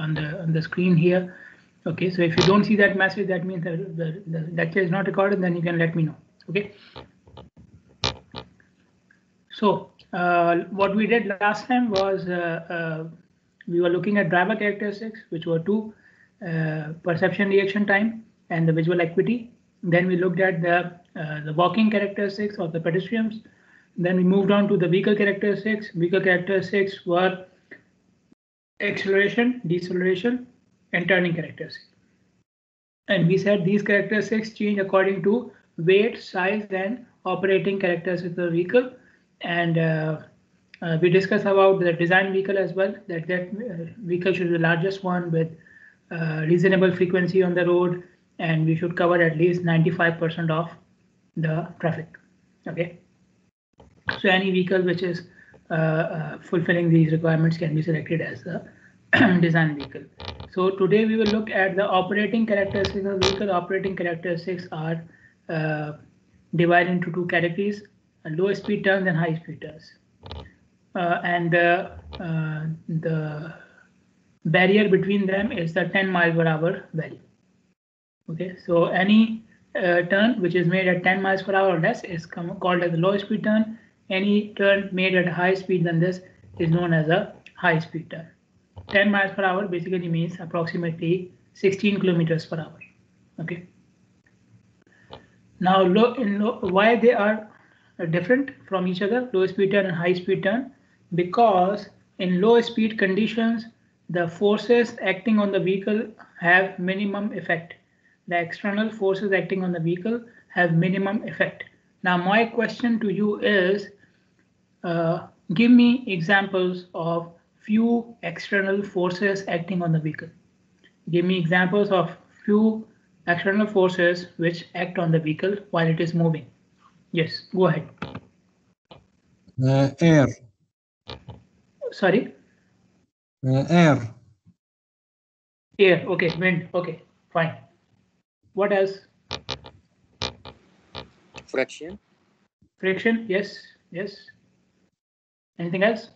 on the screen here. Okay, so if you don't see that message, that means the lecture is not recorded, then you can let me know. Okay. So what we did last time was we were looking at driver characteristics, which were two, perception reaction time and the visual acuity. Then we looked at the walking characteristics of the pedestrians. Then we moved on to the vehicle characteristics. Vehicle characteristics were acceleration, deceleration, and turning characteristics. And we said these characteristics change according to weight, size, and operating characteristics of the vehicle. And we discussed about the design vehicle as well, that vehicle should be the largest one with reasonable frequency on the road, and we should cover at least 95% of the traffic. Okay. So any vehicle which is fulfilling these requirements can be selected as the design vehicle. So today we will look at the operating characteristics of the vehicle. Operating characteristics are divided into two categories: low speed turns and high speed turns. And the barrier between them is the 10 miles per hour value. Okay, so any turn which is made at 10 miles per hour or less is called as a low speed turn. Any turn made at high speed than this is known as a high speed turn. 10 miles per hour basically means approximately 16 kilometers per hour. Okay. Now, why they are different from each other, low speed turn and high speed turn? Because in low speed conditions, the forces acting on the vehicle have minimum effect. The external forces acting on the vehicle have minimum effect. Now, my question to you is, give me examples of few external forces acting on the vehicle. Give me examples of few external forces which act on the vehicle while it is moving. Yes, go ahead. Air. Sorry? Air. Air, okay, wind, okay, fine. What else? Friction. Friction, yes, yes. Anything else?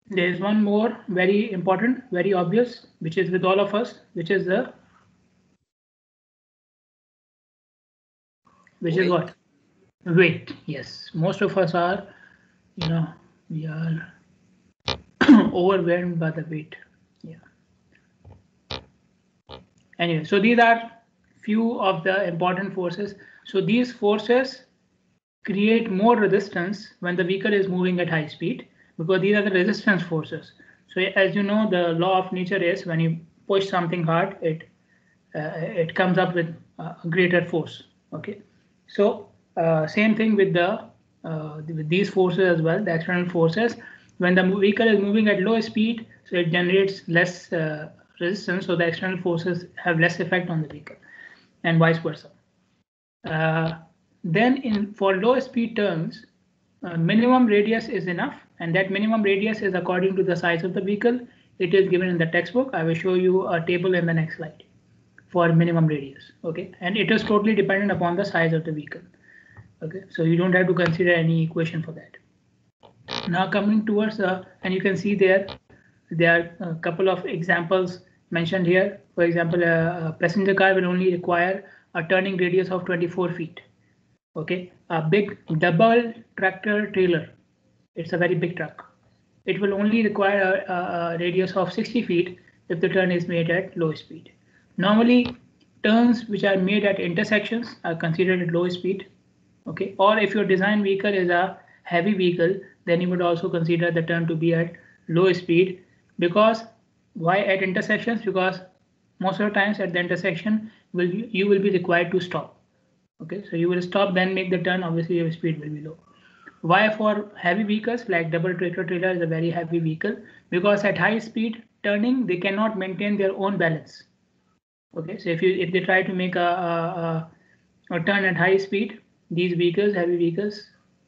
There is one more very important, very obvious, which is with all of us, which is the weight. Is what? Weight. Yes, most of us are, we are overwhelmed by the weight. Yeah. Anyway, so these are few of the important forces. So these forces create more resistance when the vehicle is moving at high speed, because these are the resistance forces. So as you know, the law of nature is when you push something hard, it comes up with a greater force. Okay, so same thing with with these forces as well, the external forces. When the vehicle is moving at low speed, so it generates less resistance, so the external forces have less effect on the vehicle, and vice versa. Then for low speed turns, minimum radius is enough, and that minimum radius is according to the size of the vehicle. It is given in the textbook. I will show you a table in the next slide for minimum radius. Okay, and it is totally dependent upon the size of the vehicle. Okay, so you don't have to consider any equation for that. Now coming towards and you can see there are a couple of examples mentioned here. For example, a passenger car will only require a turning radius of 24 feet. Okay, a big double tractor trailer, it's a very big truck. It will only require a radius of 60 feet if the turn is made at low speed. Normally, turns which are made at intersections are considered at low speed. Okay, or if your design vehicle is a heavy vehicle, then you would also consider the turn to be at low speed. Because why at intersections? Because most of the times at the intersection, you will be required to stop. Okay, so you will stop, then make the turn. Obviously, your speed will be low. Why for heavy vehicles like double tractor trailer is a very heavy vehicle? Because at high speed turning, they cannot maintain their own balance. Okay, so if they try to make a turn at high speed, these vehicles, heavy vehicles,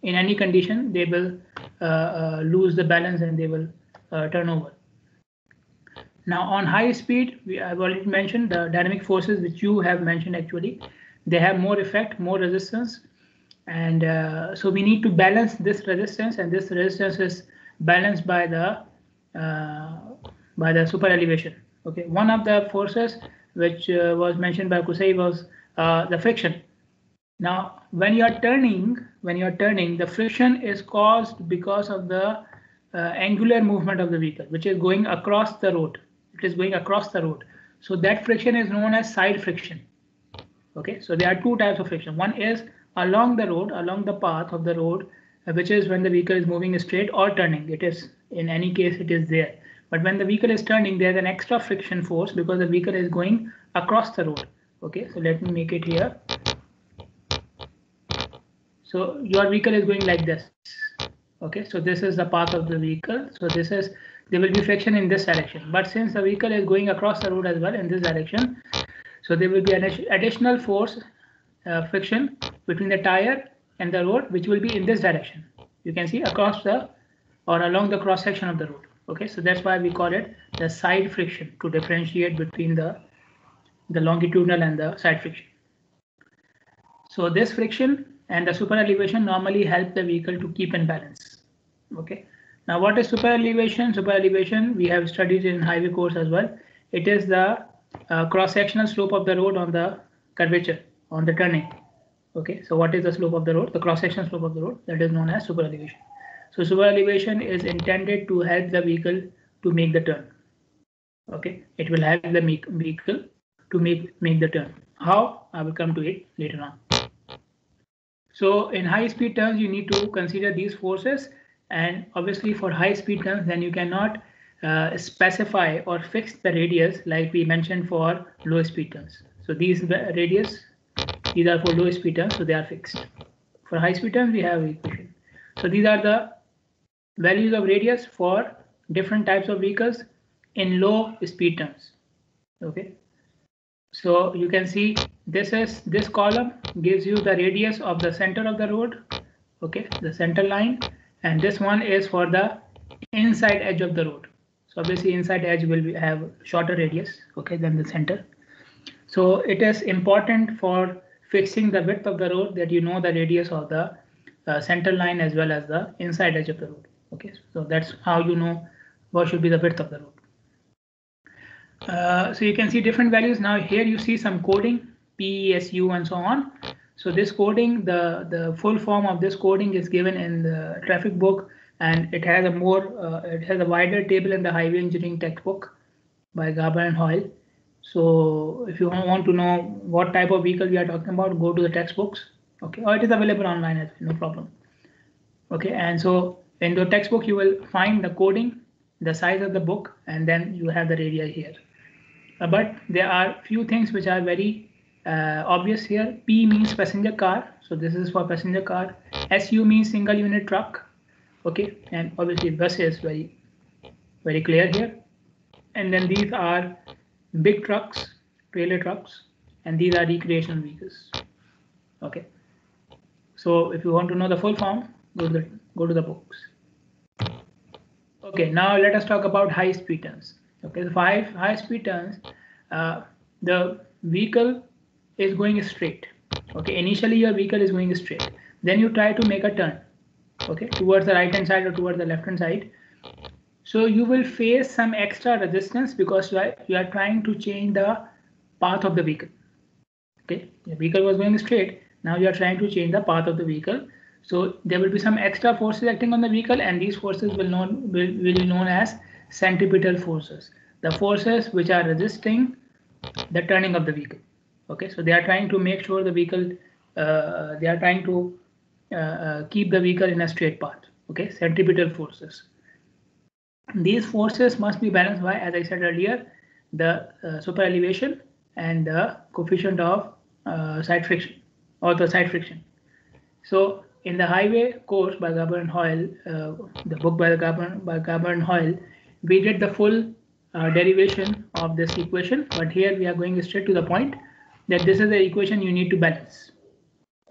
in any condition, they will lose the balance and they will turn over. Now on high speed, I've already mentioned the dynamic forces which you have mentioned actually. They have more effect, more resistance, And so we need to balance this resistance, and this resistance is balanced by the super elevation. Okay, one of the forces which was mentioned by Kusai was the friction. Now, when you are turning, the friction is caused because of the angular movement of the vehicle, which is going across the road. It is going across the road. So that friction is known as side friction. Okay, so there are two types of friction. One is along the road, along the path of the road, which is when the vehicle is moving straight or turning. It is, in any case, it is there. But when the vehicle is turning, there's an extra friction force because the vehicle is going across the road. Okay, so let me make it here. So your vehicle is going like this. Okay, so this is the path of the vehicle. So this is, there will be friction in this direction. But since the vehicle is going across the road as well in this direction, so there will be an additional force, friction between the tire and the road, which will be in this direction. You can see across the or along the cross section of the road. Okay, so that's why we call it the side friction, to differentiate between the longitudinal and the side friction. So this friction and the super elevation normally help the vehicle to keep in balance. Okay. Now, what is super elevation? Super elevation we have studied in highway course as well. It is the cross-sectional slope of the road on the curvature, on the turning. Okay. So what is the slope of the road? The cross-sectional slope of the road, that is known as super elevation. So super elevation is intended to help the vehicle to make the turn. Okay. It will help the vehicle to make the turn. How? I will come to it later on. So in high speed turns, you need to consider these forces, and obviously for high speed turns, then you cannot specify or fix the radius like we mentioned for low speed turns. So these radius, these are for low speed turns, so they are fixed. For high speed turns, we have equation. So these are the values of radius for different types of vehicles in low speed turns. Okay. So you can see this column gives you the radius of the center of the road, okay, the center line, and this one is for the inside edge of the road. So obviously inside edge will have shorter radius, okay, than the center. So it is important for fixing the width of the road that you know the radius of the center line as well as the inside edge of the road. Okay, so that's how you know what should be the width of the road. So you can see different values. Now here you see some coding, P, S, U, and so on. So this coding, the full form of this coding is given in the traffic book, and it has a wider table in the highway engineering textbook by Garber and Hoyle. So if you want to know what type of vehicle we are talking about, go to the textbooks. Okay, or it is available online as well, no problem. Okay, and so in the textbook you will find the coding, the size of the book, and then you have the radii here. But there are few things which are very obvious here. P means passenger car, so this is for passenger car. SU means single unit truck, okay, and obviously bus is very clear here. And then these are big trucks, trailer trucks, and these are recreational vehicles. Okay, so if you want to know the full form, go to the books. Okay, now let us talk about high speed turns. Okay, so 5 high speed turns, the vehicle is going straight. Okay, initially your vehicle is going straight. Then you try to make a turn, okay, towards the right hand side or towards the left hand side. So you will face some extra resistance because you are trying to change the path of the vehicle. Okay, the vehicle was going straight. Now you are trying to change the path of the vehicle. So there will be some extra forces acting on the vehicle, and these forces will be known as centripetal forces. The forces which are resisting the turning of the vehicle. Okay, so they are trying to make sure the vehicle, they are trying to keep the vehicle in a straight path. Okay, centripetal forces. These forces must be balanced by, as I said earlier, the super elevation and the coefficient of side friction or the side friction. So in the highway course by Garber and Hoyle, the book by Garber and Hoyle, we did the full derivation of this equation, but here we are going straight to the point that this is the equation you need to balance.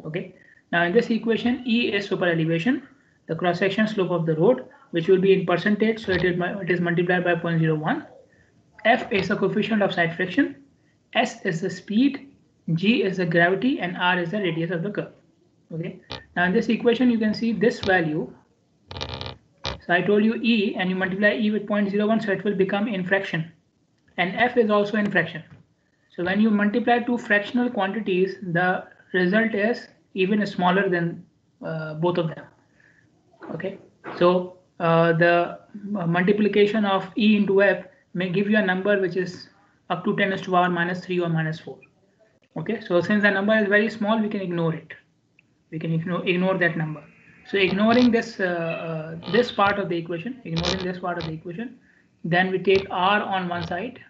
Okay, now in this equation, E is super elevation, the cross-section slope of the road, which will be in percentage, so it is multiplied by 0.01. F is the coefficient of side friction, S is the speed, G is the gravity, and R is the radius of the curve. Okay. Now in this equation, you can see this value. So I told you E, and you multiply E with 0.01, so it will become in fraction. And F is also in fraction. So when you multiply two fractional quantities, the result is even smaller than both of them. Okay. So the multiplication of E into F may give you a number which is up to 10 to the power -3 or -4. Okay. So since the number is very small, we can ignore it. We can ignore that number. So ignoring this this part of the equation, then we take R on one side,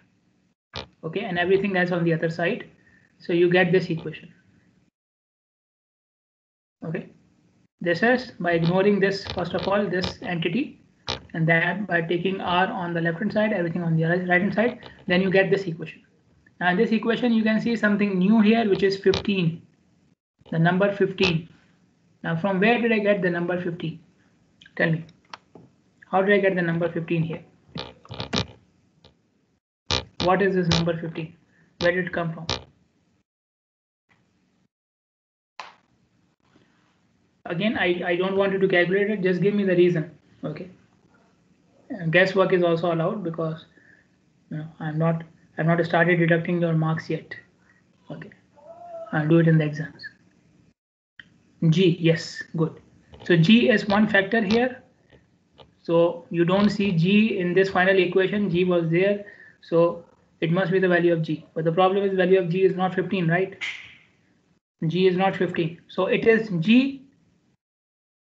okay, and everything else on the other side. So you get this equation. Okay, this is by ignoring this, first of all, this entity, and then by taking R on the left hand side, everything on the right hand side, then you get this equation. Now in this equation, you can see something new here, which is 15, the number 15. Now from where did I get the number 15? Tell me. How did I get the number 15 here? What is this number 15? Where did it come from? Again, I don't want you to calculate it. Just give me the reason. Okay. Guesswork is also allowed because I've not started deducting your marks yet. Okay. I'll do it in the exams. G, yes, good. So G is one factor here. So you don't see G in this final equation. G was there. So it must be the value of G. But the problem is value of G is not 15, right? G is not 15. So it is G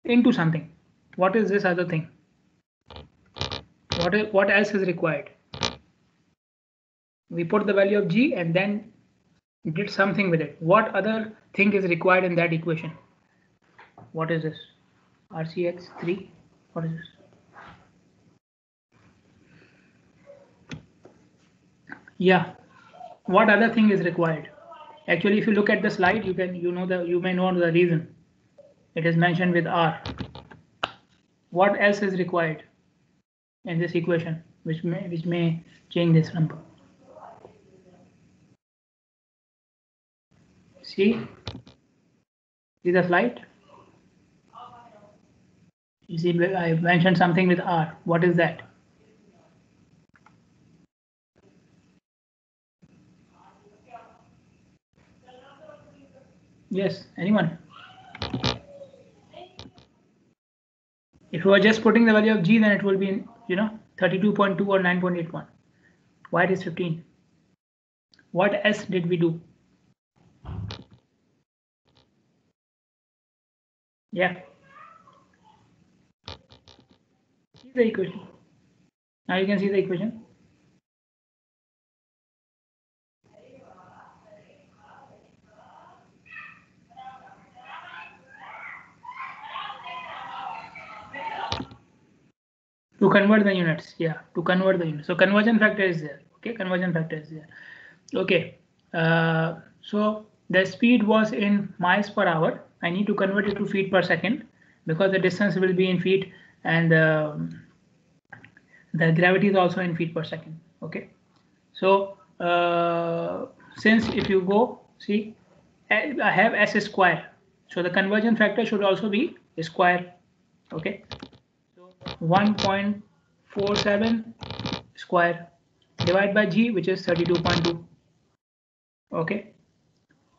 into something. What is this other thing? What else is required? We put the value of G and then did something with it. What other thing is required in that equation? What is this? RCX3? What is this? Yeah. What other thing is required? Actually, if you look at the slide, you may know the reason. It is mentioned with R. What else is required in this equation, which may change this number? See the slide? You see, I mentioned something with R. What is that? Yes, anyone? If you are just putting the value of G, then it will be 32.2 or 9.81. Why it is 15? What else did we do? Yeah. See the equation. Now you can see the equation. To convert the units, yeah, to convert the units. So conversion factor is there. Okay, conversion factor is there. Okay, so the speed was in miles per hour. I need to convert it to feet per second because the distance will be in feet and the gravity is also in feet per second. Okay, so since if you go see, I have s square, so the conversion factor should also be square. Okay, so 1.47 square divided by G, which is 32.2. Okay,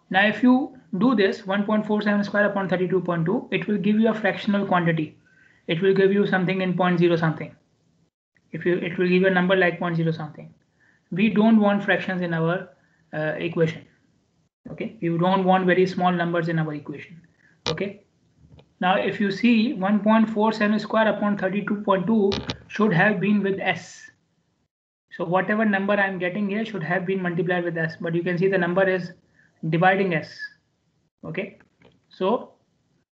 now if you do this 1.47 square upon 32.2, it will give you a fractional quantity. It will give you something in 0.0 something. It will give you a number like 0.0 something. We don't want fractions in our equation. Okay, we don't want very small numbers in our equation. Okay, now if you see 1.47 square upon 32.2 should have been with s. So whatever number I'm getting here should have been multiplied with s, but you can see the number is dividing s. Okay, so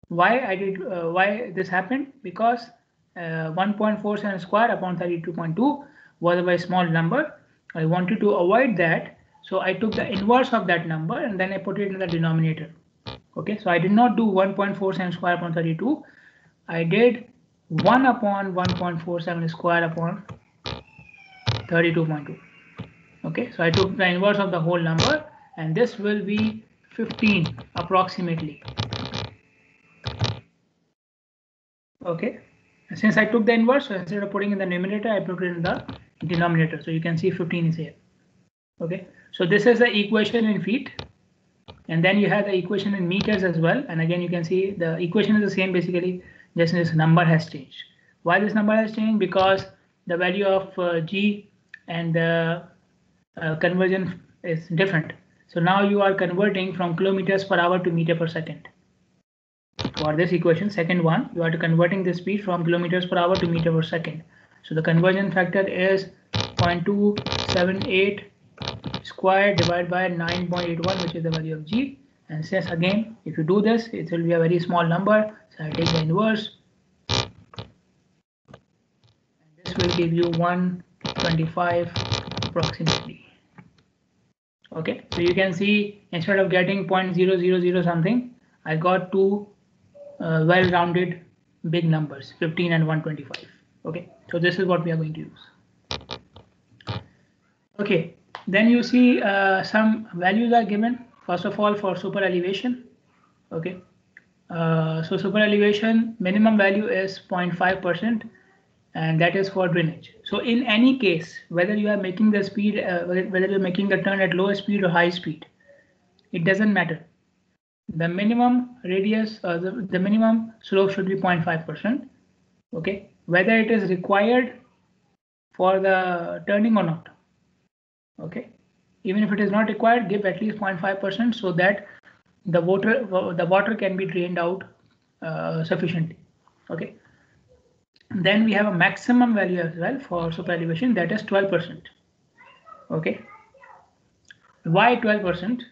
why this happened? Because 1.47 square upon 32.2 was a very small number. I wanted to avoid that, so I took the inverse of that number and then I put it in the denominator. Okay, so I did not do 1.47 square upon 32. I did 1 upon 1.47 square upon 32.2. Okay, so I took the inverse of the whole number, and this will be 15 approximately. Okay, since I took the inverse, so instead of putting in the numerator, I put it in the denominator. So you can see 15 is here. Okay, so this is the equation in feet, and then you have the equation in meters as well. And again, you can see the equation is the same basically, just this number has changed. Why this number has changed? Because the value of G and the conversion is different. So now you are converting from kilometers per hour to meter per second. For this equation, second one, you are converting the speed from kilometers per hour to meter per second. So the conversion factor is 0.278 squared divided by 9.81, which is the value of G. And since again, if you do this, it will be a very small number. So I take the inverse. And this will give you 125 approximately. Okay, so you can see instead of getting 0.000 something, I got two well-rounded big numbers, 15 and 125. Okay, so this is what we are going to use. Okay, then you see some values are given. First of all, for super elevation. Okay, so super elevation minimum value is 0.5%, and that is for drainage. So in any case, whether you are making the speed, whether you're making the turn at low speed or high speed, it doesn't matter. The minimum radius, the minimum slope should be 0.5%. Okay, whether it is required for the turning or not. Okay, even if it is not required, give at least 0.5% so that the water can be drained out sufficiently. Okay, then we have a maximum value as well for super elevation, that is 12%. Okay, why 12%?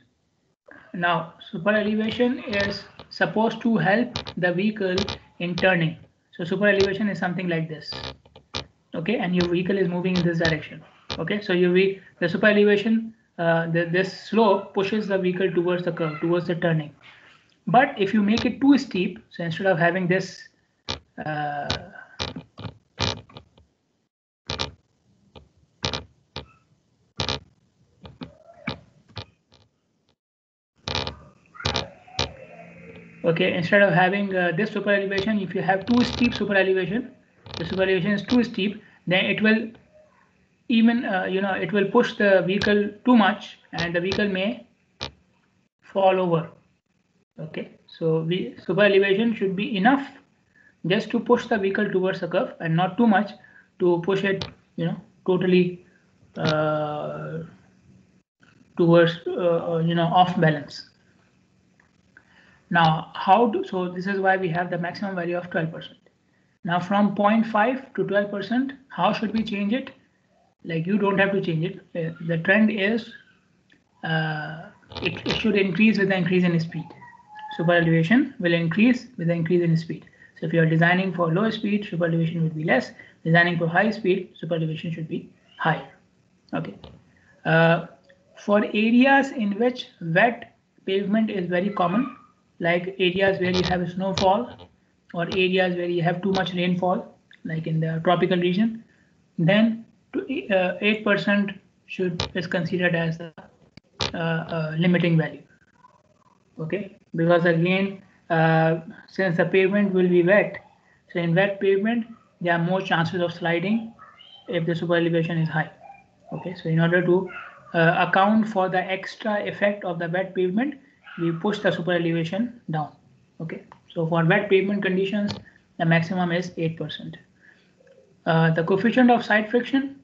Now super elevation is supposed to help the vehicle in turning. So super elevation is something like this. Okay, and your vehicle is moving in this direction. Okay, so the super elevation, this slope pushes the vehicle towards the curve, towards the turning. But if you make it too steep, so instead of having this okay, instead of having this super elevation, if you have too steep super elevation, the super elevation is too steep, then it will even it will push the vehicle too much, and the vehicle may fall over. Okay, so super elevation should be enough just to push the vehicle towards the curve, and not too much to push it, totally towards off balance. Now so this is why we have the maximum value of 12%. Now from 0.5 to 12%, how should we change it? Like, you don't have to change it. The trend is it should increase with the increase in speed. Super elevation will increase with the increase in speed. So if you are designing for low speed, super elevation would be less. Designing for high speed, super elevation should be higher. Okay. For areas in which wet pavement is very common, like areas where you have snowfall or areas where you have too much rainfall, like in the tropical region, then 8% is considered as the limiting value. Okay, because again, since the pavement will be wet, so in wet pavement there are more chances of sliding if the super elevation is high. Okay, so in order to account for the extra effect of the wet pavement, we push the super elevation down. Okay, so for wet pavement conditions, the maximum is 8%. The coefficient of side friction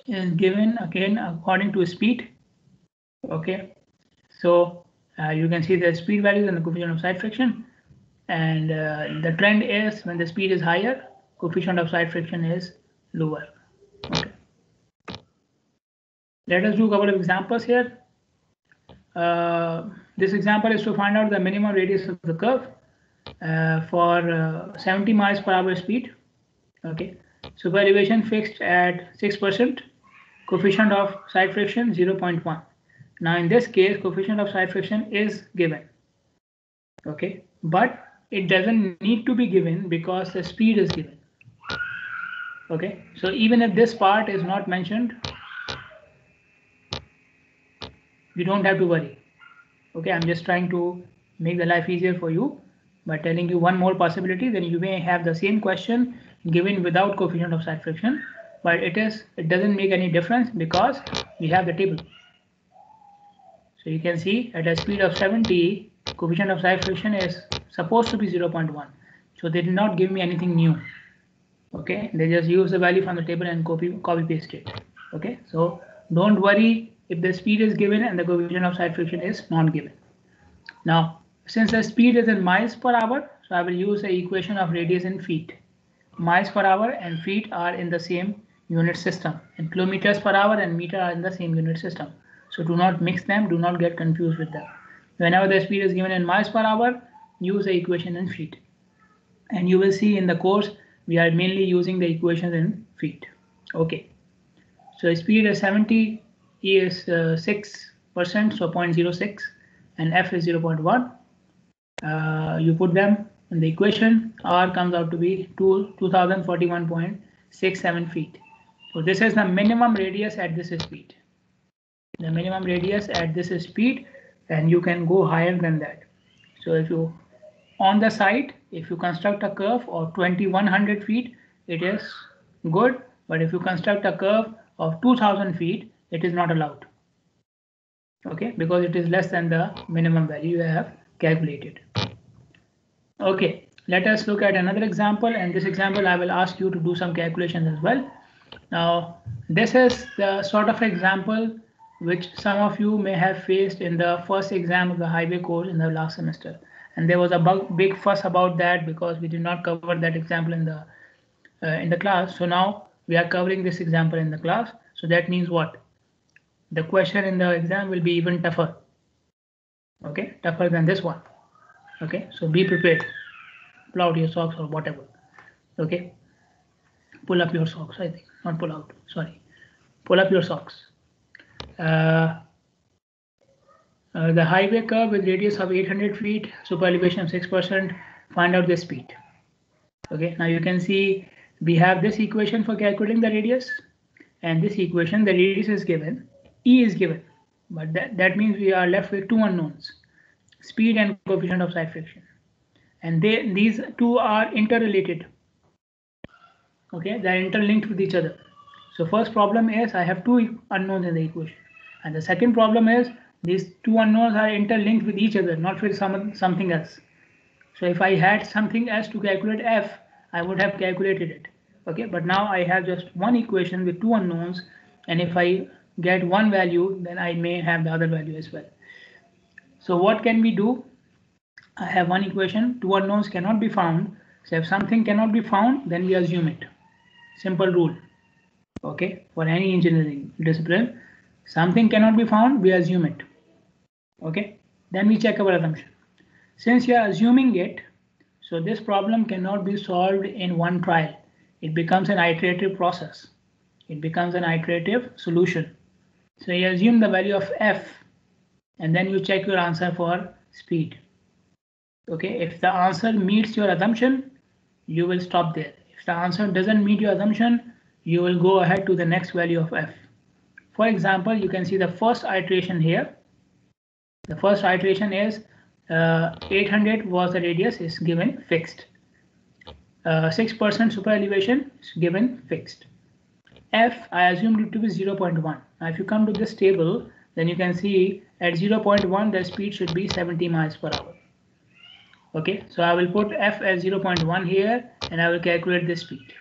is given again according to speed. Okay, so you can see the speed values and the coefficient of side friction, and the trend is when the speed is higher, coefficient of side friction is lower. Okay, let us do a couple of examples here. This example is to find out the minimum radius of the curve for 70 miles per hour speed. Okay, super elevation fixed at 6%, coefficient of side friction 0.1. Now in this case, coefficient of side friction is given. Okay, but it doesn't need to be given because the speed is given. Okay, so even if this part is not mentioned, you don't have to worry. Okay, I'm just trying to make the life easier for you. by telling you one more possibility. Then you may have the same question given without coefficient of side friction, but it doesn't make any difference because we have the table. So you can see at a speed of 70, coefficient of side friction is supposed to be 0.1. So they did not give me anything new. Okay, they just use the value from the table and copy paste it. Okay, so don't worry if the speed is given and the coefficient of side friction is not given. Now, since the speed is in miles per hour, so I will use the equation of radius in feet. Miles per hour and feet are in the same unit system, and kilometers per hour and meter are in the same unit system. So do not mix them, do not get confused with them. Whenever the speed is given in miles per hour, use the equation in feet. And you will see in the course, we are mainly using the equations in feet. Okay. So speed is 70, E is 6%, so 0.06, and F is 0.1. You put them in the equation, R comes out to be 2041.67 feet. So this is the minimum radius at this speed. The minimum radius at this speed, and you can go higher than that. So if you on the site, if you construct a curve of 2100 feet, it is good, but if you construct a curve of 2000 feet, it is not allowed. Okay, because it is less than the minimum value you have calculated. Okay, let us look at another example, and this example I will ask you to do some calculations as well. Now, this is the sort of example which some of you may have faced in the first exam of the highway course in the last semester, and there was a big fuss about that because we did not cover that example in the class. So now we are covering this example in the class. So that means what? The question in the exam will be even tougher. Okay, tougher than this one. Okay, so be prepared. Pull out your socks or whatever. Okay, pull up your socks. I think not pull out. Sorry, pull up your socks. The highway curve with radius of 800 feet, super elevation of 6%. Find out the speed. Okay, now you can see we have this equation for calculating the radius, and this equation, the radius is given, E is given, but that means we are left with two unknowns, speed and coefficient of side friction, and these two are interrelated. Okay, they are interlinked with each other. So first problem is I have two unknowns in the equation, and the second problem is these two unknowns are interlinked with each other, not with something else. So if I had something else to calculate F, I would have calculated it. Okay, but now I have just one equation with two unknowns, and if I get one value, then I may have the other value as well. So what can we do? I have one equation, two unknowns cannot be found. So if something cannot be found, then we assume it. Simple rule. Okay, for any engineering discipline, something cannot be found, we assume it. Okay, then we check our assumption. Since you are assuming it, so this problem cannot be solved in one trial. It becomes an iterative process. It becomes an iterative solution. So you assume the value of F, and then you check your answer for speed. Okay, if the answer meets your assumption, you will stop there. If the answer doesn't meet your assumption, you will go ahead to the next value of F. For example, you can see the first iteration here. The first iteration is 800 was the radius, is given fixed. 6% super elevation is given fixed. F, I assumed it to be 0.1. Now if you come to this table, then you can see at 0.1 the speed should be 70 miles per hour. Okay, so I will put F as 0.1 here, and I will calculate the speed.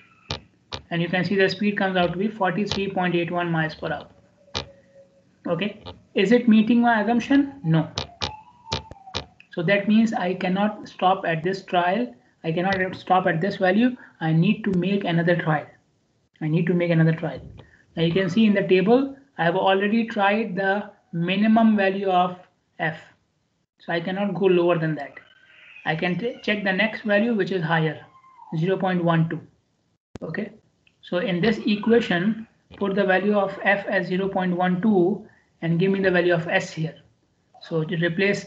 And you can see the speed comes out to be 43.81 miles per hour. Okay, is it meeting my assumption? No. So that means I cannot stop at this trial. I cannot stop at this value. I need to make another trial. Now you can see in the table, I have already tried the minimum value of F. So I cannot go lower than that. I can check the next value, which is higher, 0.12. Okay. So in this equation, put the value of F as 0.12 and give me the value of S here. So to replace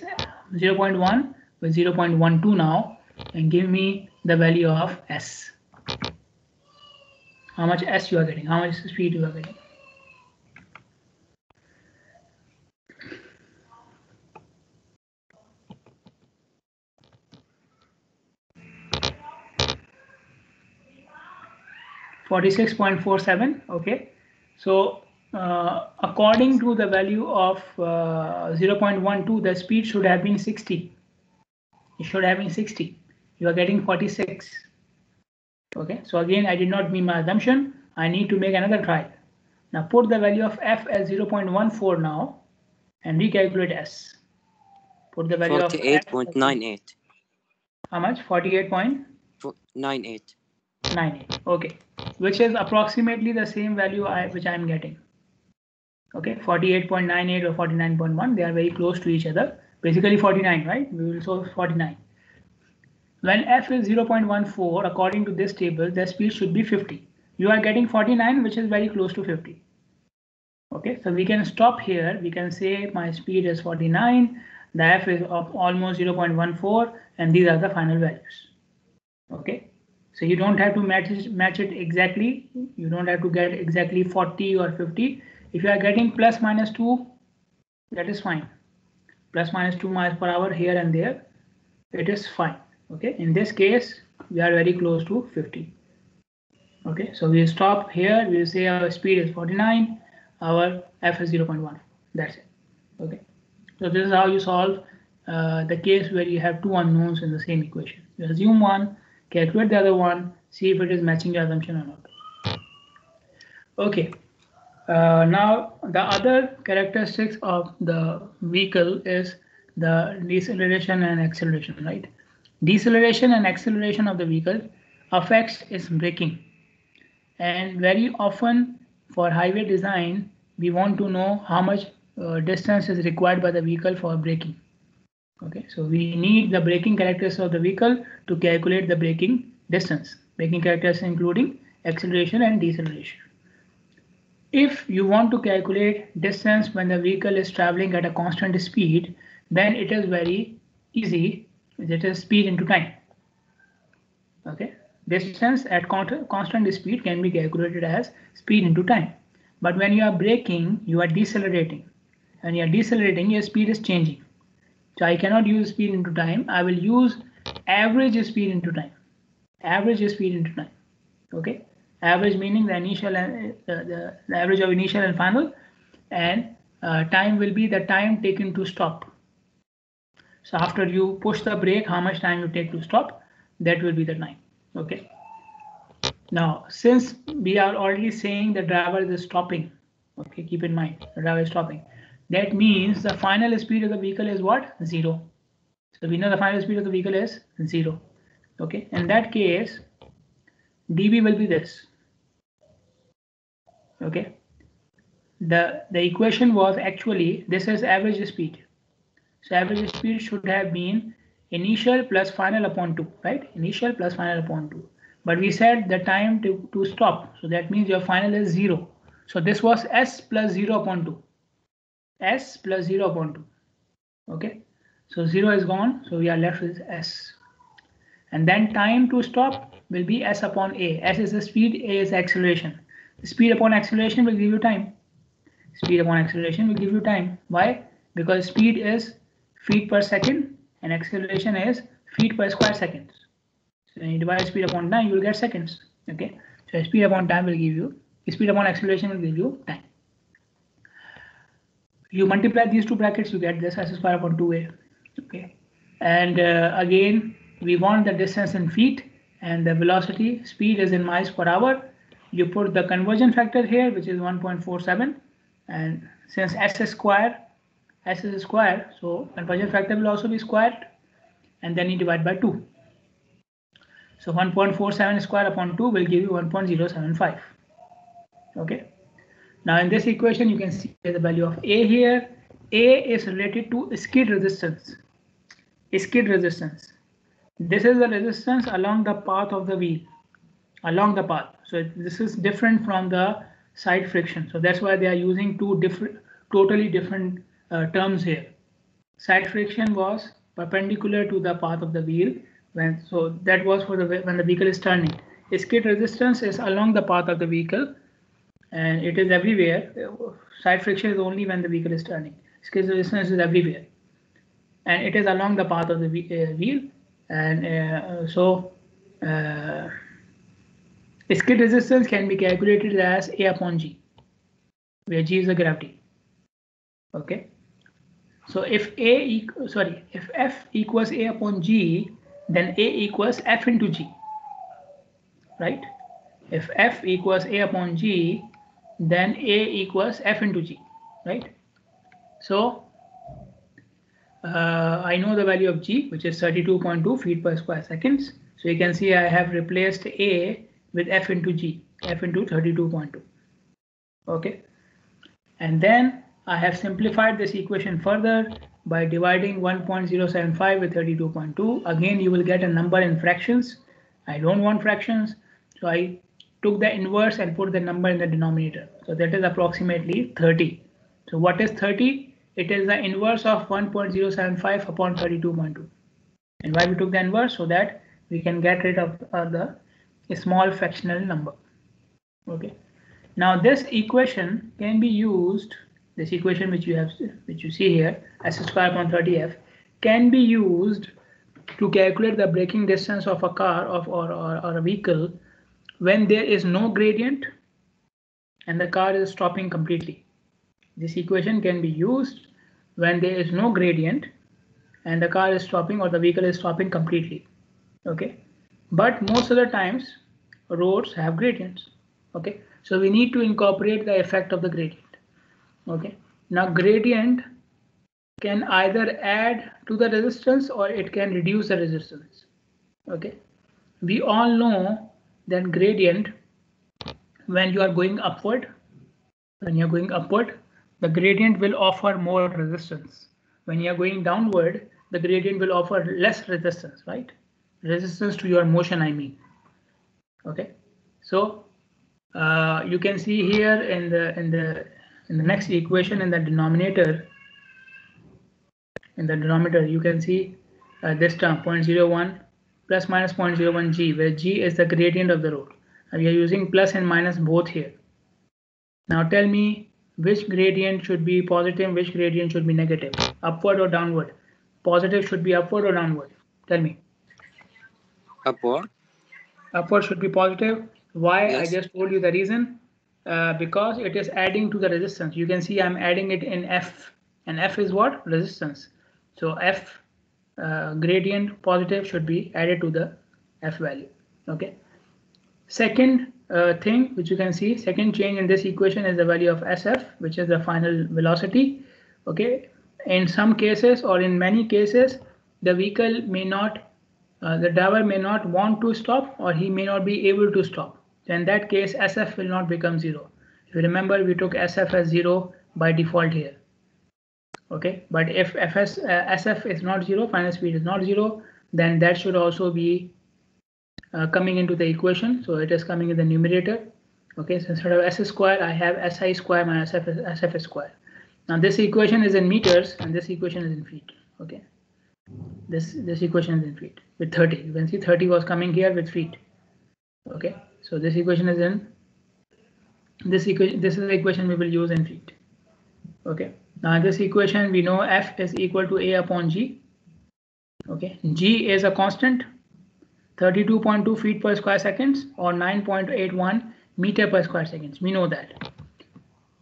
0.1 with 0.12 now, and give me the value of S. How much S you are getting, how much speed you are getting. 46.47. Okay, so according to the value of 0.12, the speed should have been 60. It should have been 60. You are getting 46. Okay, so again, I did not meet my assumption. I need to make another try. Now put the value of f as 0.14 now and recalculate s. Put the value of 48.98. How much? 48.98. 98. Okay, which is approximately the same value which I am getting. Okay, 48.98 or 49.1, they are very close to each other. Basically 49, right? We will solve 49. When f is 0.14, according to this table, the speed should be 50. You are getting 49, which is very close to 50. Okay, so we can stop here. We can say my speed is 49, the f is of almost 0.14, and these are the final values. Okay, so you don't have to match it exactly. You don't have to get exactly 40 or 50. If you are getting plus minus 2, that is fine. Plus minus 2 miles per hour here and there, it is fine. Okay, in this case, we are very close to 50. Okay, so we'll stop here. We'll say our speed is 49, our f is 0.1. That's it. Okay, so this is how you solve the case where you have two unknowns in the same equation. You assume one, calculate the other one, see if it is matching your assumption or not. Okay, now the other characteristics of the vehicle is the deceleration and acceleration, right? Deceleration and acceleration of the vehicle affects its braking. And very often for highway design, we want to know how much distance is required by the vehicle for braking. Okay, so we need the braking characteristics of the vehicle to calculate the braking distance. Braking characteristics including acceleration and deceleration. If you want to calculate distance when the vehicle is traveling at a constant speed, then it is very easy. It is speed into time. Okay, distance at constant speed can be calculated as speed into time. But when you are braking, you are decelerating. When you are decelerating, your speed is changing. So I cannot use speed into time. I will use average speed into time. Average speed into time. Okay, average meaning the initial and the average of initial and final, and time will be the time taken to stop. So after you push the brake, how much time you take to stop, that will be the time. Okay, now since we are already saying the driver is stopping, okay, keep in mind the driver is stopping, that means the final speed of the vehicle is what? 0. So we know the final speed of the vehicle is 0. Okay, in that case dB will be this. Okay, the equation was actually, this is average speed. So average speed should have been initial plus final upon 2, right? Initial plus final upon 2. But we said the time to stop. So that means your final is 0. So this was s plus 0 upon 2. S plus 0 upon 2. Okay, so 0 is gone. So we are left with s. And then time to stop will be s upon a. S is the speed, a is acceleration. Speed upon acceleration will give you time. Speed upon acceleration will give you time. Why? Because speed is feet per second and acceleration is feet per square seconds. So when you divide speed upon time, you will get seconds. Okay, so speed upon time will give you, speed upon acceleration will give you time. You multiply these two brackets, you get this s square upon 2a. Okay, and again we want the distance in feet and the velocity, speed is in miles per hour. You put the conversion factor here, which is 1.47, and since s is square, so conversion factor will also be squared, and then you divide by 2. So 1.47 square upon 2 will give you 1.075. Okay, now in this equation you can see the value of a here. A is related to skid resistance. Skid resistance, this is the resistance along the path of the wheel, along the path. So this is different from the side friction, so that's why they are using two totally different terms here. Side friction was perpendicular to the path of the wheel, so that was for when the vehicle is turning. Skid resistance is along the path of the vehicle, and it is everywhere. Side friction is only when the vehicle is turning. Skid resistance is everywhere, and it is along the path of the wheel, and Skid resistance can be calculated as A upon G, where G is the gravity. Okay. So if if F equals A upon G, then A equals F into G, right? If F equals A upon G, then A equals F into G, right? So I know the value of G, which is 32.2 feet per square seconds. So you can see I have replaced A with F into G, F into 32.2. Okay. And then I have simplified this equation further by dividing 1.075 with 32.2. Again, you will get a number in fractions. I don't want fractions, so I took the inverse and put the number in the denominator. So that is approximately 30. So what is 30? It is the inverse of 1.075 upon 32.2. And why we took the inverse? So that we can get rid of the small fractional number. Okay. Now this equation can be used, this equation which you see here, s square upon 30f, can be used to calculate the braking distance of a car or a vehicle when there is no gradient and the car is stopping completely. This equation can be used when there is no gradient and the car is stopping or the vehicle is stopping completely. Okay, but most of the times roads have gradients. Okay, so we need to incorporate the effect of the gradient. Okay, now gradient can either add to the resistance or it can reduce the resistance. Okay, we all know that gradient, when you are going upward, the gradient will offer more resistance. When you are going downward, the gradient will offer less resistance, right? Resistance to your motion, I mean. Okay, so you can see here in the next equation in the denominator. In the denominator, you can see this term 0.01 plus minus 0.01 g, where g is the gradient of the road. And we are using plus and minus both here. Now tell me which gradient should be positive, which gradient should be negative, upward or downward. Positive should be upward or downward. Tell me. Upward. Upward should be positive. Why? Yes. I just told you the reason. Because it is adding to the resistance. You can see I'm adding it in F, and F is what? Resistance. So F gradient positive should be added to the F value. Okay. Second thing which you can see, second change in this equation is the value of SF, which is the final velocity. Okay. In some cases or in many cases, the vehicle may not, the driver may not want to stop or he may not be able to stop. So in that case, SF will not become 0. If you remember, we took SF as 0 by default here. Okay, but if SF is not 0, final speed is not 0, then that should also be coming into the equation. So it is coming in the numerator. Okay, so instead of S square, I have SI square minus SF square. Now this equation is in meters and this equation is in feet. Okay, this equation is in feet with 30. You can see 30 was coming here with feet. Okay, so this equation is in this equation. This is the equation we will use in feet. Okay, now in this equation we know F is equal to A upon G. Okay, G is a constant, 32.2 feet per square seconds or 9.81 meter per square seconds. We know that.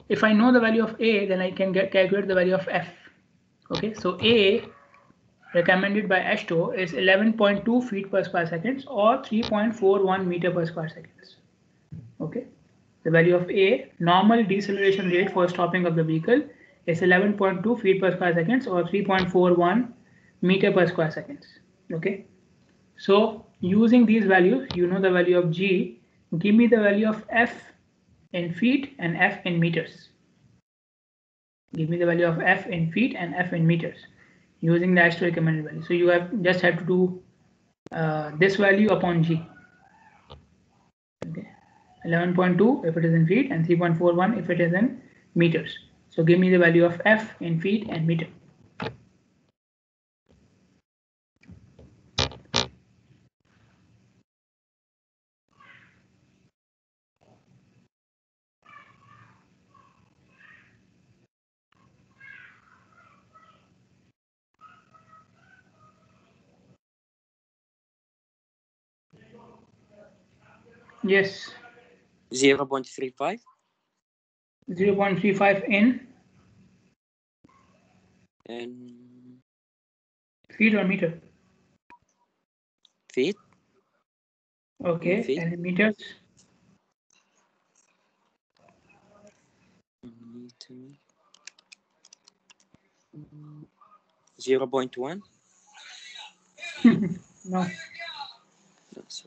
If I know the value of A, then I can calculate the value of F. Okay, so A recommended by AASHTO is 11.2 feet per square seconds or 3.41 meter per square seconds. Okay, the value of A, normal deceleration rate for stopping of the vehicle, is 11.2 feet per square seconds or 3.41 meter per square seconds. Okay, so using these values, you know the value of G. Give me the value of F in feet and F in meters. Give me the value of F in feet and F in meters using the AASHTO recommended value. So you just have to do this value upon G. Okay, 11.2 if it is in feet and 3.41 if it is in meters. So give me the value of F in feet and meter. Yes. 0.35. 0.35 in feet or meter? Feet. Okay, Feet. and in meters? Meter. 0.1. No. That's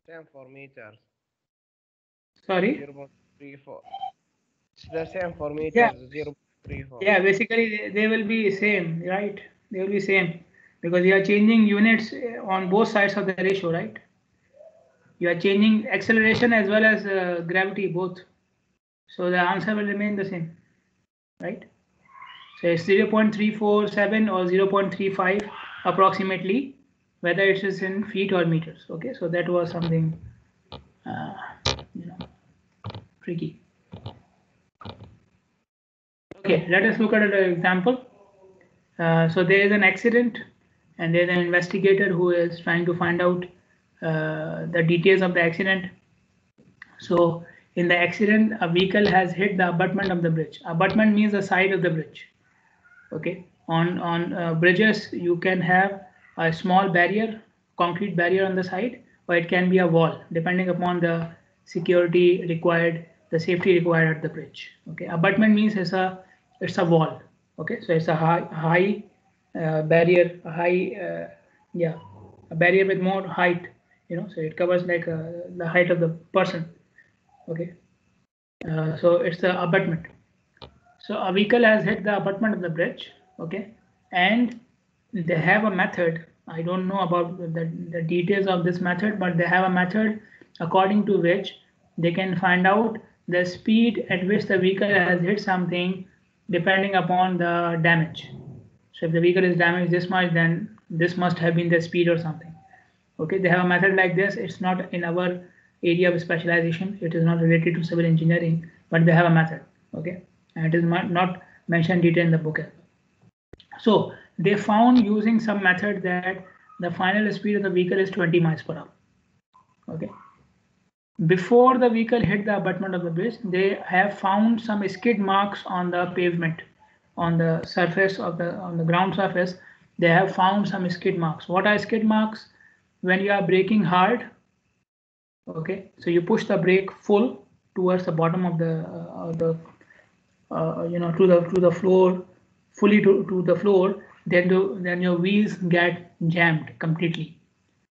10 for meters. Sorry? 0.34. It's the same for meters. Yeah. 0.34. Yeah, basically they will be same, right? They will be same because you are changing units on both sides of the ratio, right? You are changing acceleration as well as gravity both. So the answer will remain the same, right? So it's 0.347 or 0.35 approximately, whether it is in feet or meters. Okay, so that was something you know, tricky. Okay, let us look at an example. So there is an accident, and there's an investigator who is trying to find out the details of the accident. So in the accident, a vehicle has hit the abutment of the bridge. Abutment means the side of the bridge. Okay, on bridges you can have a small barrier, concrete barrier on the side, or it can be a wall, depending upon the security required, the safety required at the bridge. Okay, abutment means it's a wall. Okay, so it's a high barrier, a high yeah, a barrier with more height. So it covers like the height of the person. Okay, so it's the abutment. So a vehicle has hit the abutment of the bridge, okay, and they have a method. I don't know about the details of this method, but they have a method according to which they can find out the speed at which the vehicle has hit something depending upon the damage. So if the vehicle is damaged this much, then this must have been the speed or something. Okay, they have a method like this. It's not in our area of specialization. It is not related to civil engineering, but they have a method. Okay, and it is not mentioned detail in the book. So they found using some method that the final speed of the vehicle is 20 miles per hour. Okay. Before the vehicle hit the abutment of the bridge, they have found some skid marks on the pavement, on the surface of on the ground surface. They have found some skid marks. What are skid marks? When you are braking hard, okay, so you push the brake full towards the bottom of the to the floor, fully to the floor, then your wheels get jammed completely.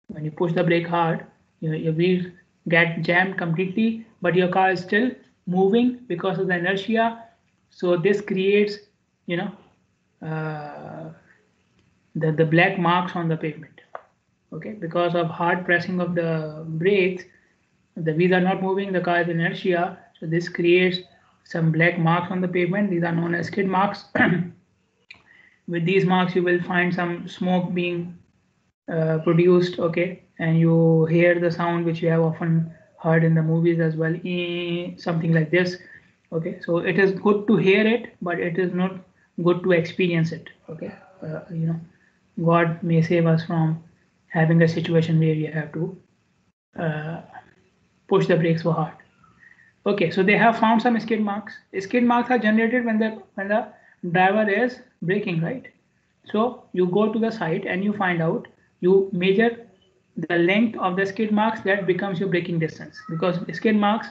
When you push the brake hard, your wheels get jammed completely, but your car is still moving because of the inertia. So this creates, uh, the black marks on the pavement. Okay, because of hard pressing of the brakes, the wheels are not moving, the car is inertia, so this creates some black marks on the pavement. These are known as skid marks. With these marks you will find some smoke being produced, okay, and you hear the sound which you have often heard in the movies as well, something like this. Okay, so it is good to hear it, but it is not good to experience it. Okay, God may save us from having a situation where you have to uh, push the brakes so hard. Okay, so they have found some skid marks. Skid marks are generated when the driver is braking, right? So you go to the site and you find out, you measure the length of the skid marks, that becomes your braking distance, because skid marks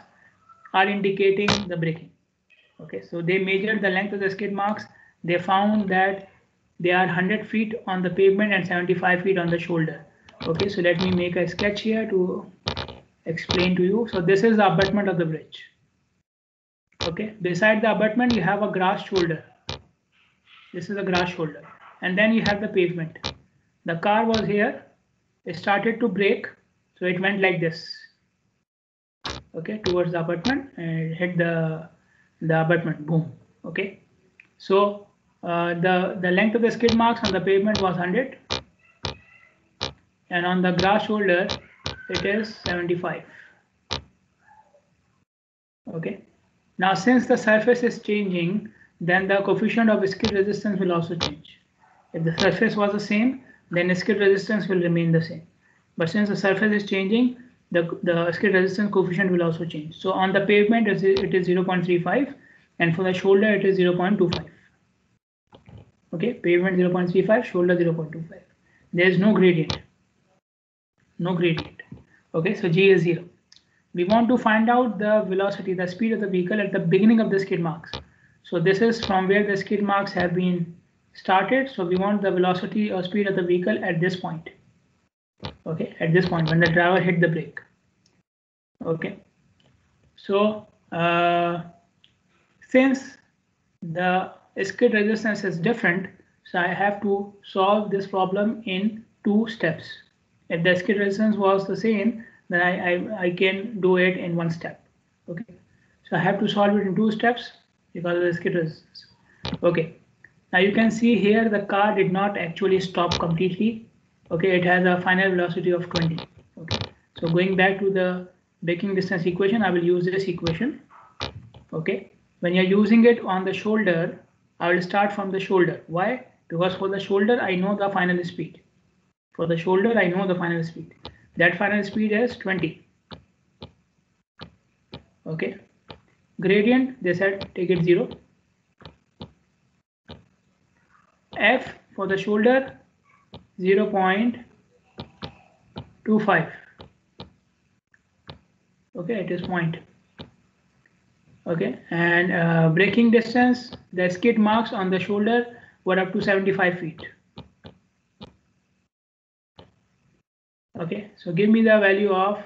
are indicating the braking. Okay, so they measured the length of the skid marks. They found that they are 100 feet on the pavement and 75 feet on the shoulder. Okay, so let me make a sketch here to explain to you. So this is the abutment of the bridge. Okay, beside the abutment you have a grass shoulder. This is a grass shoulder, and then you have the pavement. The car was here, it started to brake, so it went like this, okay, towards the abutment, and hit the abutment, boom. Okay, so the length of the skid marks on the pavement was 100, and on the grass shoulder it is 75. Okay. Now, since the surface is changing, then the coefficient of skid resistance will also change. If the surface was the same, then skid resistance will remain the same. But since the surface is changing, the skid resistance coefficient will also change. So on the pavement, it is 0.35, and for the shoulder, it is 0.25. Okay, pavement 0.35, shoulder 0.25. There is no gradient. No gradient. Okay, so G is 0. We want to find out the velocity, the speed of the vehicle at the beginning of the skid marks. So this is from where the skid marks have been started. So we want the velocity or speed of the vehicle at this point. Okay, at this point when the driver hit the brake. Okay, so since the skid resistance is different, so I have to solve this problem in 2 steps. If the skid resistance was the same, then I can do it in 1 step. Okay, so I have to solve it in 2 steps because of the skid resistance. Okay, now you can see here the car did not actually stop completely. Okay, it has a final velocity of 20. Okay, so going back to the braking distance equation, I will use this equation. Okay, when you're using it on the shoulder, I will start from the shoulder. Why? Because for the shoulder, I know the final speed. For the shoulder, I know the final speed. That final speed is 20. Okay. Gradient, they said take it 0. F for the shoulder, 0.25. Okay, it is point. Okay, and braking distance, the skid marks on the shoulder were up to 75 feet. Okay, so give me the value of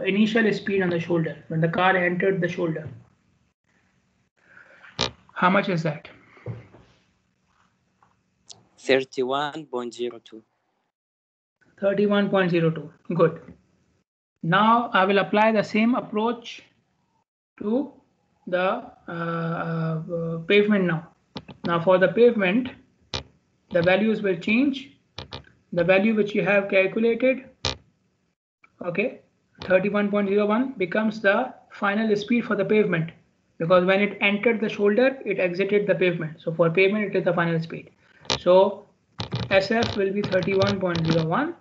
initial speed on the shoulder when the car entered the shoulder. How much is that? 31.02. 31.02. Good. Now I will apply the same approach to the pavement now. Now for the pavement, the values will change. The value which you have calculated, okay, 31.01 becomes the final speed for the pavement, because when it entered the shoulder, it exited the pavement. So for pavement, it is the final speed. So SF will be 31.01.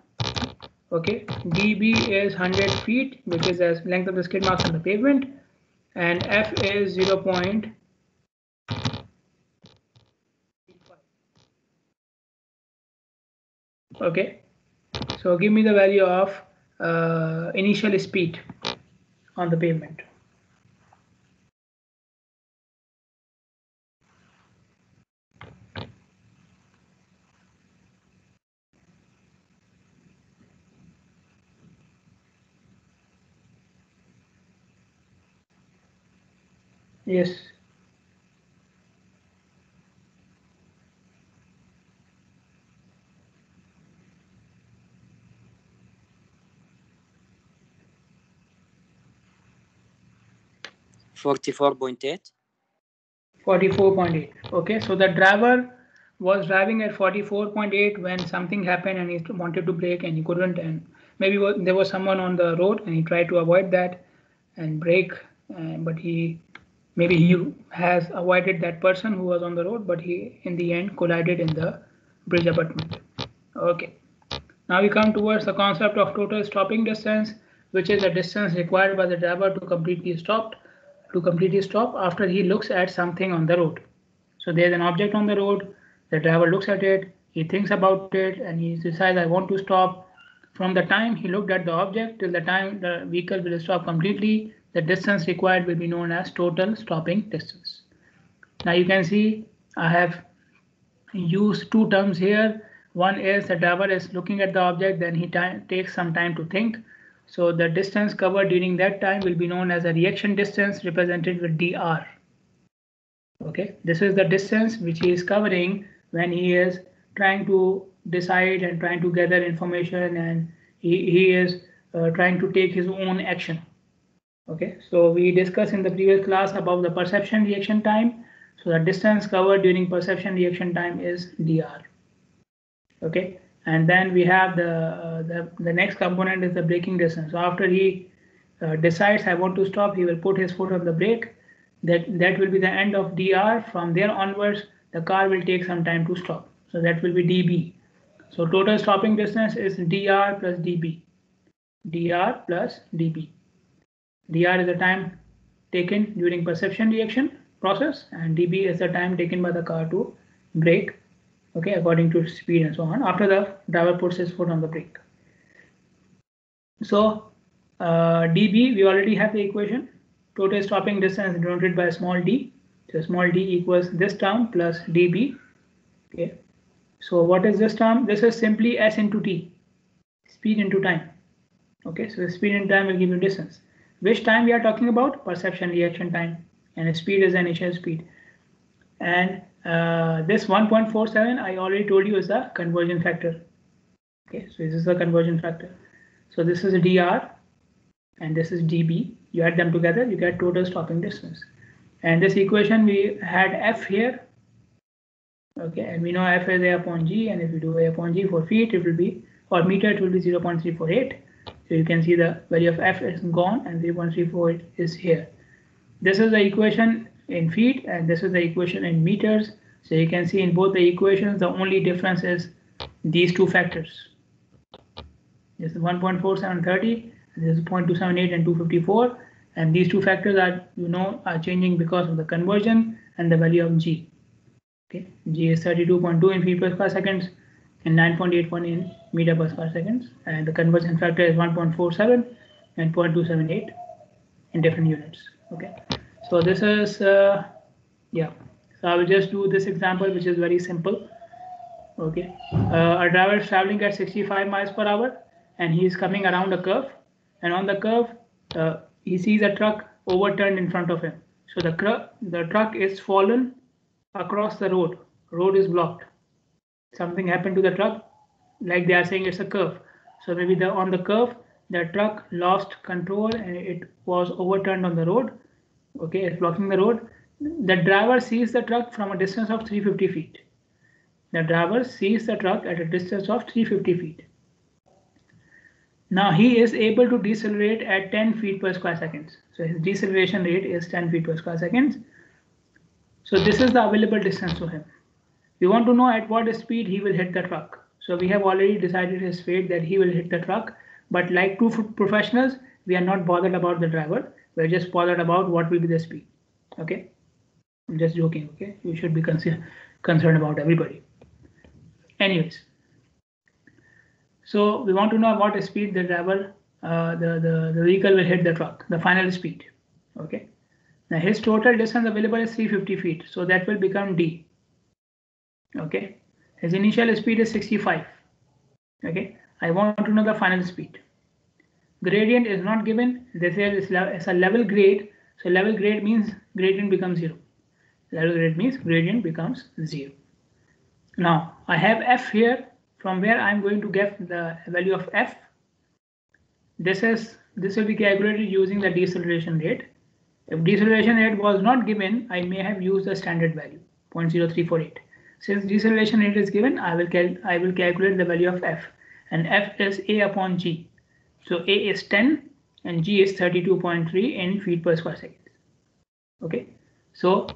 Okay, dB is 100 feet, which is the length of the skid marks on the pavement, and F is 0.25. Okay, so give me the value of initial speed on the pavement. Yes. $44.8. 44.8. Okay, so the driver was driving at 44.8 when something happened and he wanted to brake and he couldn't, and maybe there was someone on the road and he tried to avoid that and brake, but he has avoided that person who was on the road, but he in the end collided in the bridge abutment. Okay, now we come towards the concept of total stopping distance, which is the distance required by the driver to completely stop after he looks at something on the road. So there's an object on the road, the driver looks at it, he thinks about it, and he decides, I want to stop. From the time he looked at the object till the time the vehicle will stop completely, the distance required will be known as total stopping distance. Now you can see I have used 2 terms here. One is the driver is looking at the object, then he takes some time to think. So the distance covered during that time will be known as a reaction distance, represented with dr. Okay, this is the distance which he is covering when he is trying to decide and trying to gather information, and he is trying to take his own action. Okay, so we discussed in the previous class about the perception reaction time. So the distance covered during perception reaction time is dr. Okay, And then we have the next component is the braking distance. So after he decides I want to stop, he will put his foot on the brake. That will be the end of dr. From there onwards, the car will take some time to stop. So that will be dB. So total stopping distance is dr plus dB. dr plus dB. dr is the time taken during perception reaction process, and dB is the time taken by the car to brake, okay, according to speed and so on, after the driver puts his foot on the brake. So dB, we already have the equation. Total stopping distance denoted by small d. So small d equals this term plus dB. Okay. So what is this term? This is simply s into t, speed into time. Okay. So speed in time will give you distance. Which time we are talking about? Perception reaction time, and speed is the initial speed. And this 1.47 I already told you is the conversion factor. Okay. So this is the conversion factor. So this is dr and this is dB. You add them together, you get total stopping distance. And this equation, we had f here. Okay, and we know f is a upon g, and if you do a upon g for feet, it will be, or meter, it will be 0.348. So you can see the value of f is gone and 0.348 is here. This is the equation in feet and this is the equation in meters. So you can see in both the equations, the only difference is these two factors. This is 1.4730, this is 0.278 and 254. And these two factors are changing because of the conversion and the value of g. Okay, g is 32.2 in feet per square seconds and 9.81 in meter per square seconds, and the conversion factor is 1.47 and 0.278 in different units. Okay, so this is yeah. So I will just do this example, which is very simple. Okay, a driver is traveling at 65 miles per hour, and he is coming around a curve, and on the curve he sees a truck overturned in front of him. So the truck is fallen across the road. Road is blocked. Something happened to the truck, like they are saying it's a curve. So maybe on the curve, the truck lost control and it was overturned on the road. Okay, it's blocking the road. The driver sees the truck from a distance of 350 feet. The driver sees the truck at a distance of 350 feet. Now he is able to decelerate at 10 feet per square seconds. So his deceleration rate is 10 feet per square seconds. So this is the available distance to him. We want to know at what speed he will hit the truck. So we have already decided his fate that he will hit the truck. But like two professionals, we are not bothered about the driver. We're just bothered about what will be the speed. Okay, I'm just joking. Okay, you should be concerned about everybody. Anyways, so we want to know what speed the driver, the vehicle will hit the truck, the final speed. Okay, now his total distance available is 350 feet, so that will become d. Okay, his initial speed is 65. Okay, I want to know the final speed. Gradient is not given. This is a level grade, so level grade means gradient becomes 0. Level grade means gradient becomes 0. Now I have f here, from where I'm going to get the value of f. This will be calculated using the deceleration rate. If deceleration rate was not given, I may have used the standard value 0.0348. Since deceleration rate is given, I will calculate the value of f, and f is a upon g. So a is 10 and g is 32.3 in feet per square second. Okay, so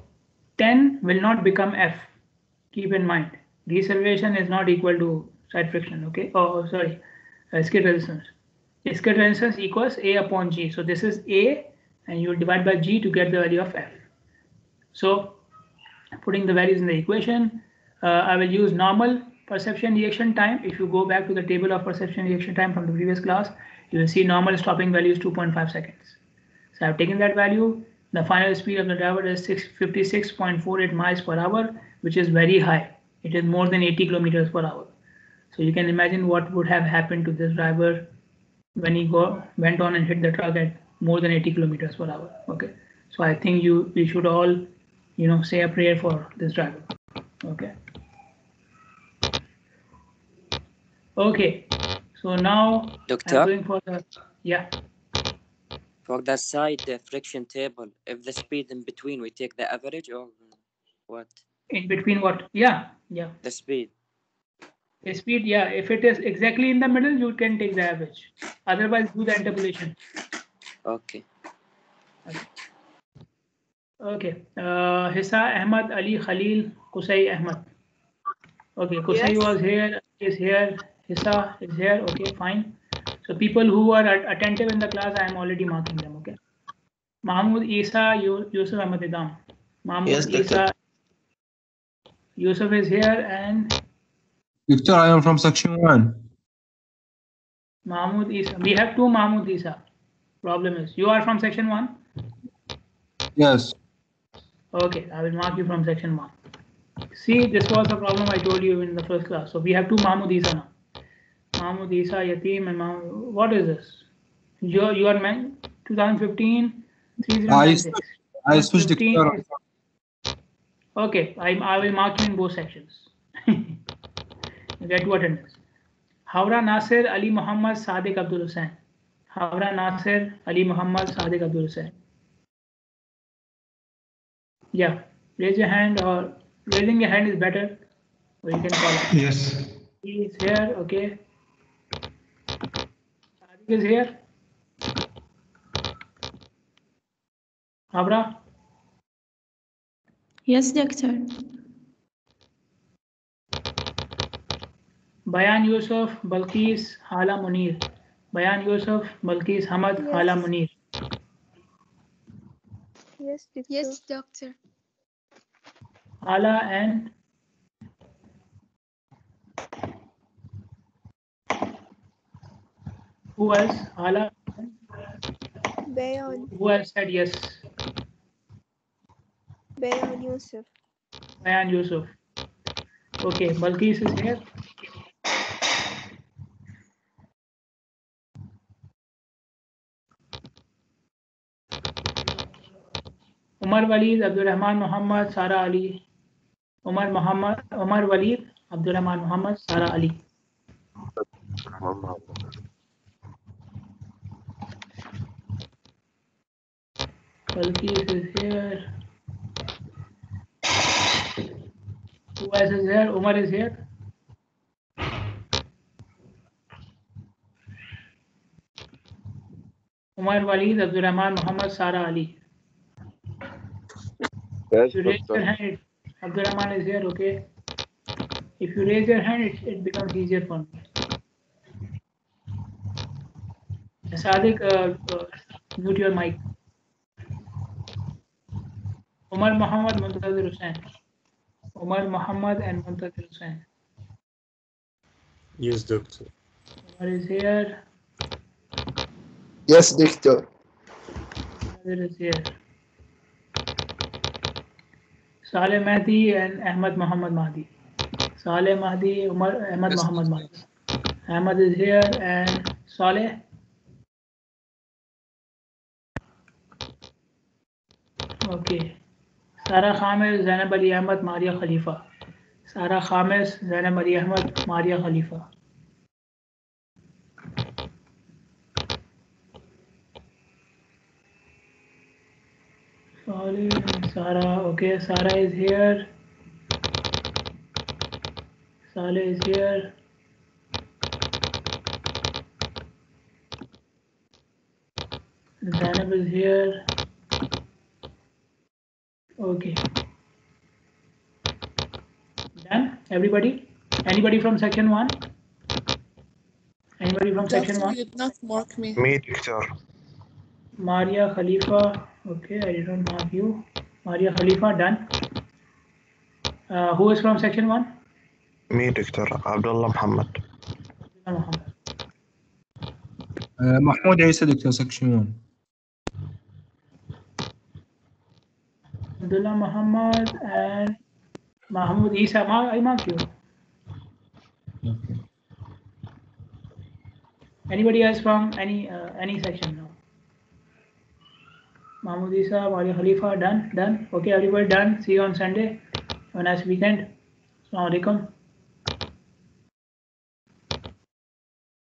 10 will not become f. Keep in mind, deceleration is not equal to side friction. Okay, oh sorry, skid resistance. Skid resistance equals a upon g. So this is a, and you will divide by g to get the value of f. So putting the values in the equation, I will use normal perception reaction time. If you go back to the table of perception reaction time from the previous class, you will see normal stopping value is 2.5 seconds. So I've taken that value. The final speed of the driver is 56.48 miles per hour, which is very high. It is more than 80 kilometers per hour. So you can imagine what would have happened to this driver when he went on and hit the truck at more than 80 kilometers per hour. Okay, so I think we should all, say a prayer for this driver. Okay. Okay, so now Doctor, I'm going for the for the side friction table, if the speed in between, we take the average or what? In between what? Yeah. The speed. Speed, yeah. If it is exactly in the middle, you can take the average. Otherwise, do the interpolation. Okay. Okay. Hissa Ahmad Ali Khalil Qusay Ahmad. Okay, Qusay was here, is here, Hissa is here. Okay, fine. So people who are attentive in the class, I am already marking them. Okay. Mahmoud Isa, Yusuf Ahmad Idam. Mahmoud Yes, doctor. Isa, Yusuf is here, and Doctor, I am from section 1. Mahmoud Isa. We have two Mahmoud Isa. Problem is, you are from section 1? Yes. Okay, I will mark you from section 1. See, this was the problem I told you in the first class. So we have two Mahmoud Isa now. Mahmoud Isa, Yateem, and Mahmoud. What is this? You are 2015 3096. I switched 15 doctor. is- Okay, I will mark you in both sections. Get to attendance. Hawra Nasir Ali Muhammad Sadiq Abdul Hussain. Hawra Nasir Ali Muhammad Sadiq Abdul Hussain. Yeah, raise your hand, or raising your hand is better, or you can call it. Yes. He is here, okay. Sadiq is here. Hawra? Yes, doctor. Bayan Yusuf, Balqis, Hala Munir. Bayan Yusuf, Balqis Hamad, Yes. Hala Munir. Yes, doctor. Yes, doctor. Hala and who else? Hala. Bayan. Who else said yes? Bayan Yusuf. Bayan Yusuf. Okay, Balqis is here. Umar Walid, Abdul Rahman Muhammad, Sara Ali. Umar Walid, Abdul Rahman Muhammad, Sara Ali. Balqis is here. Who else is here? Umar is here. Umar Walid, Abdul Rahman Muhammad, Sara Ali. Yes, If you raise your doctor. hand, Abdul Rahman is here, okay? If you raise your hand, it becomes easier for me. Sadiq, mute your mic. Umar Muhammad, Muntazir Hussain. Umar Muhammad and Muntazir Hussain. Yes, doctor. Umar is here. Yes, doctor. Muntazir is here. Saleh Mahdi and Ahmad Muhammad Mahdi. Saleh Mahdi, Umar, Ahmad Yes, Muhammad doctor. Mahdi. Ahmad is here, and Saleh. Okay. Sara Khamis, Zainab Ali Ahmad, Maria Khalifa. Sara Khamis, Zainab Ali Ahmad, Maria Khalifa. Saleh and Sara. Okay, Sara is here. Saleh is here. Zainab is here. Okay. Done? Everybody? Anybody from section 1? Anybody from section 1? You did not mark me. Me, doctor. Maria Khalifa. Okay, I didn't mark you. Maria Khalifa, done. Who is from section 1? Me, doctor. Abdullah Muhammad. Muhammad. Mahmoud Isa, doctor, section 1. Abdullah Muhammad and Mahmoud Isa. I marked you. Okay. Anybody else from any section now? Mahmoud Isa, Maria Khalifa, done. Okay, everybody done. See you on Sunday. Have a nice weekend. Assalamu alaikum.